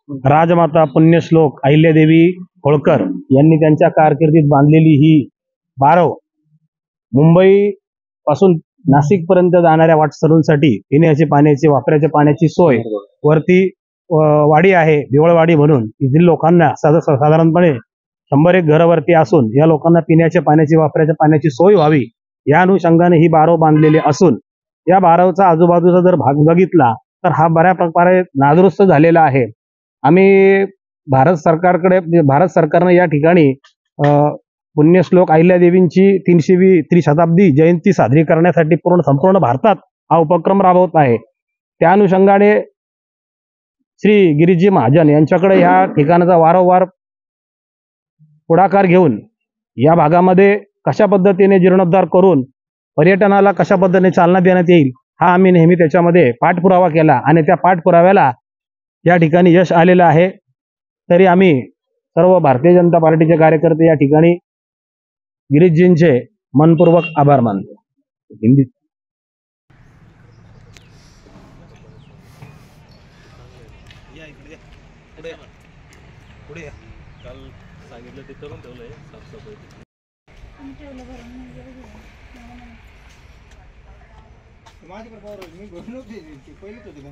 राजमाता पुण्यश्लोक अहिल्यादेवी होळकर यांनी त्यांच्या कारकिर्दीत बांधलेली ही बारव मुंबई पासून नाशिक पर्यंत जाणाऱ्या वाटसरूंसाठी पिण्याची पाण्याची वापराच्या पाण्याची सोय वरती वाडी आहे देवळवाडी म्हणून. येथील लोकांना साधारणपणे 100 घरावरती असून या लोकांना पिण्याच्या पाण्याची वापराच्या पाण्याची सोय व्हावी या अनुषंगाने ही बारव बांधलेली असून या बारवचा आजूबाजूचा जर भाग बघितला तर हा बऱ्या प्रकारे नादुरुस्त झालेला आहे. आम्ही भारत सरकारनं या ठिकाणी पुण्यश्लोक अहिल्यादेवींची 300वी त्रिशताब्दी जयंती साजरी करण्यासाठी संपूर्ण भारतात हा उपक्रम राबवत आहे. त्या अनुषंगाने श्री गिरीजी महाजन यांच्याकडे ह्या ठिकाणाचा वारंवार पुढाकार घेऊन या भागामध्ये कशा पद्धतीने जीर्णोद्धार करून पर्यटनाला कशा पद्धतीने चालना देण्यात येईल हा आम्ही नेहमी त्याच्यामध्ये पाठपुरावा केला आणि त्या पाठपुराव्याला या ठिकाणी यश आलेलं आहे. तरी आम्ही सर्व भारतीय जनता पार्टीचे कार्यकर्ते या ठिकाणी गिरीशजींचे मनपूर्वक आभार मानतो. हिंदी काल सांगितलं ते करून ठेवलंय साफसफाई. माझ्याकडे मी घरून पहिलेच होते का